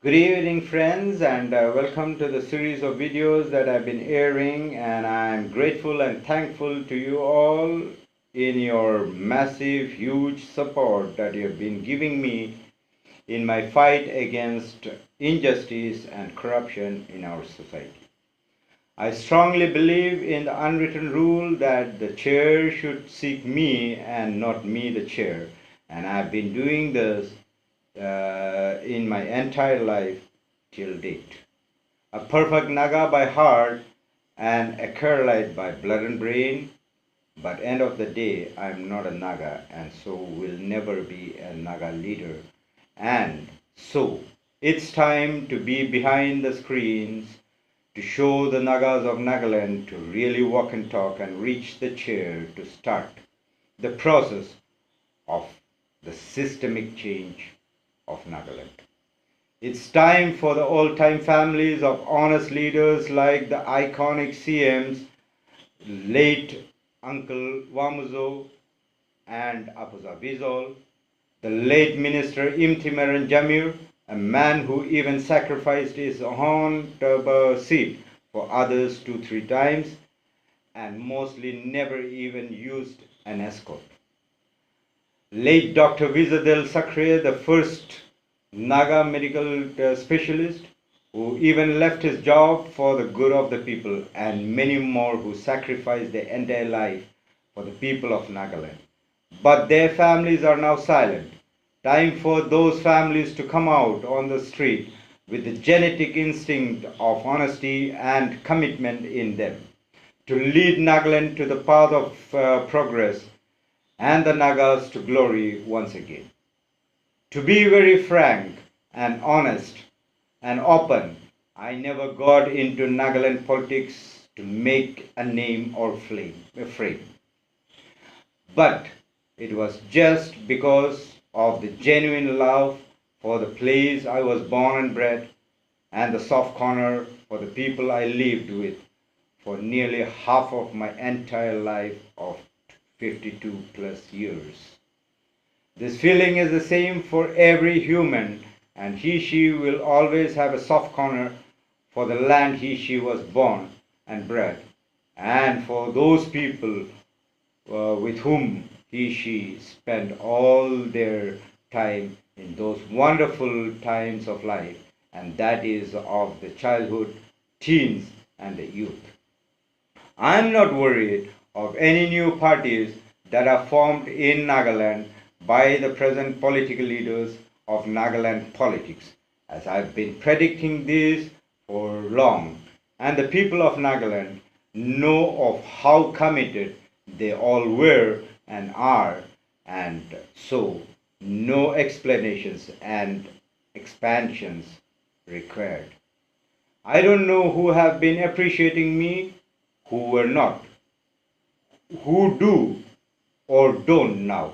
Good evening, friends, and welcome to the series of videos that I've been airing. And I'm grateful and thankful to you all in your massive, huge support that you have been giving me in my fight against injustice and corruption in our society. I strongly believe in the unwritten rule that the chair should seek me and not me the chair. And I've been doing this in my entire life till date. A perfect Naga by heart and a Keralite by blood and brain, but end of the day, I'm not a Naga and so will never be a Naga leader. And so, it's time to be behind the screens to show the Nagas of Nagaland to really walk and talk and reach the chair to start the process of the systemic change of Nagaland. It's time for the old-time families of honest leaders like the iconic CMs, late Uncle Wamuzo and Apuza Bizol, the late Minister Ym.Engr Jamir, a man who even sacrificed his own seat for others 2-3 times and mostly never even used an escort. Late Dr. Vizadel Sakre, the first Naga medical specialist, who even left his job for the good of the people, and many more who sacrificed their entire life for the people of Nagaland. But their families are now silent. Time for those families to come out on the street with the genetic instinct of honesty and commitment in them, to lead Nagaland to the path of progress and the Nagas to glory once again. To be very frank and honest and open, I never got into Nagaland politics to make a name or a frame. But it was just because of the genuine love for the place I was born and bred and the soft corner for the people I lived with for nearly half of my entire life of 52 plus years. This feeling is the same for every human, and she will always have a soft corner for the land she was born and bred, and for those people with whom she spent all their time in those wonderful times of life, and that is of the childhood, teens, and the youth. I am not worried of any new parties that are formed in Nagaland by the present political leaders of Nagaland politics, as I've been predicting this for long, and the people of Nagaland know of how committed they all were and are, and so no explanations and expansions required. I don't know who have been appreciating me, who were not, who do or don't now.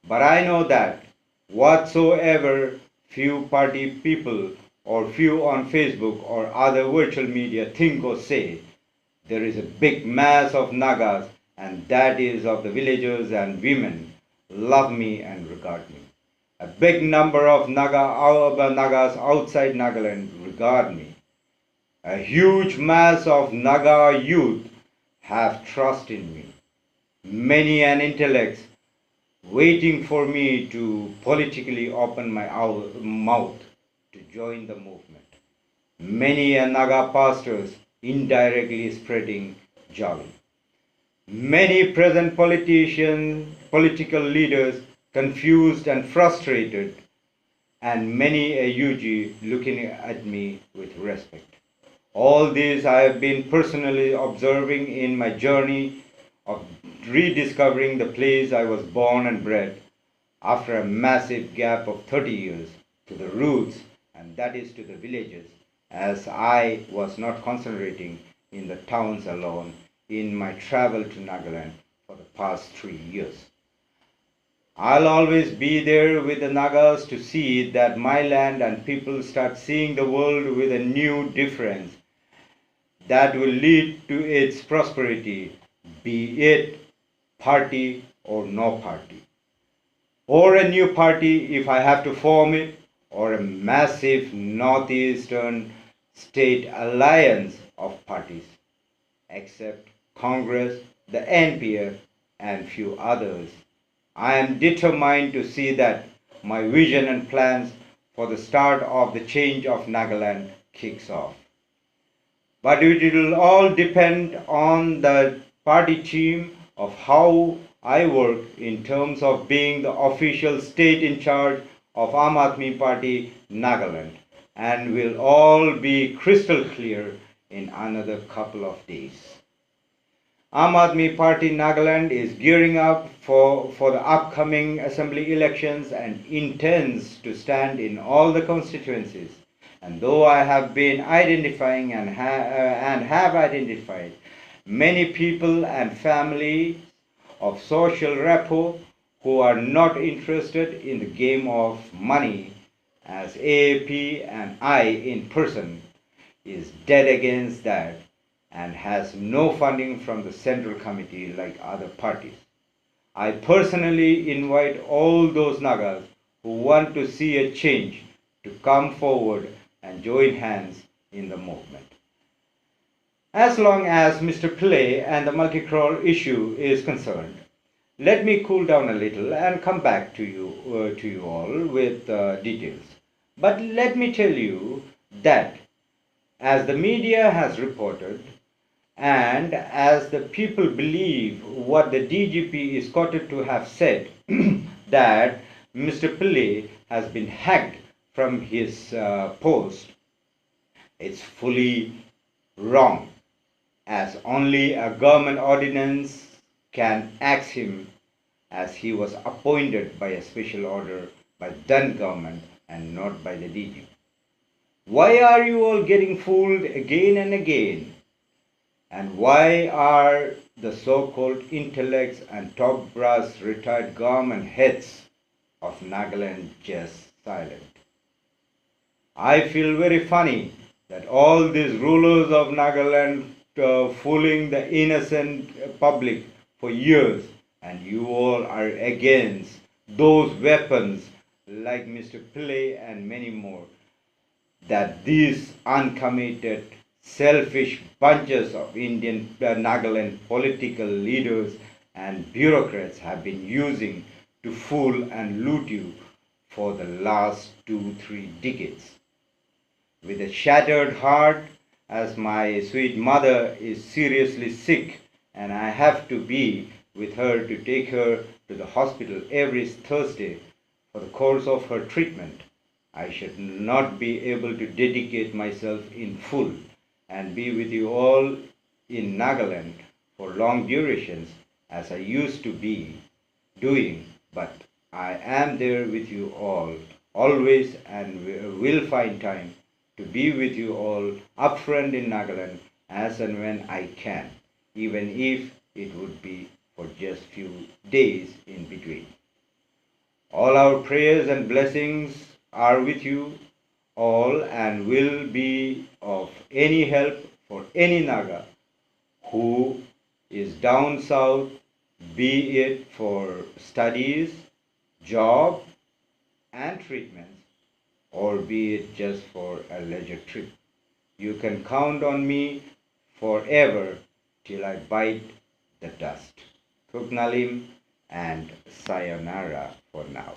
But I know that whatsoever few party people or few on Facebook or other virtual media think or say, there is a big mass of Nagas, and that is of the villagers and women, love me and regard me. A big number of Nagas outside Nagaland regard me. A huge mass of Naga youth have trust in me. Many an intellects waiting for me to politically open my mouth to join the movement. Many a Naga pastors indirectly spreading Javi. Many present political leaders confused and frustrated, and many a Yuji looking at me with respect. All this I have been personally observing in my journey of rediscovering the place I was born and bred after a massive gap of 30 years to the roots, and that is to the villages, as I was not concentrating in the towns alone in my travel to Nagaland for the past 3 years. I'll always be there with the Nagas to see that my land and people start seeing the world with a new difference that will lead to its prosperity, be it party or no party. Or a new party if I have to form it, or a massive northeastern state alliance of parties, except Congress, the NPF, and few others. I am determined to see that my vision and plans for the start of the change of Nagaland kicks off. But it will all depend on the party team of how I work in terms of being the official state in charge of Aam Aadmi Party Nagaland, and will all be crystal clear in another couple of days. Aam Aadmi Party Nagaland is gearing up for the upcoming assembly elections and intends to stand in all the constituencies. And though I have been identifying and have identified many people and families of social rapport who are not interested in the game of money, as AAP and I in person is dead against that and has no funding from the central committee like other parties. I personally invite all those Nagas who want to see a change to come forward and join hands in the movement. As long as Mr. Pillai and the multi-crore issue is concerned, let me cool down a little and come back to you all with details. But let me tell you that as the media has reported, and as the people believe what the DGP is quoted to have said, that Mr. Pillai has been hacked from his post, it's fully wrong, as only a government ordinance can axe him, as he was appointed by a special order by then government and not by the DGP. Why are you all getting fooled again and again? And why are the so-called intellects and top brass retired government heads of Nagaland just silent? I feel very funny that all these rulers of Nagaland fooling the innocent public for years, and you all are against those weapons like Mr. Pillai and many more, that these uncommitted, selfish bunches of Indian Nagaland political leaders and bureaucrats have been using to fool and loot you for the last 2-3 decades. With a shattered heart, as my sweet mother is seriously sick and I have to be with her to take her to the hospital every Thursday for the course of her treatment, I should not be able to dedicate myself in full and be with you all in Nagaland for long durations as I used to be doing, but I am there with you all always and will find time to be with you all upfront in Nagaland as and when I can, even if it would be for just few days in between. All our prayers and blessings are with you all and will be of any help for any Naga who is down south, be it for studies, job and treatments, or be it just for a leisure trip. You can count on me forever till I bite the dust. Kuknalim and sayonara for now.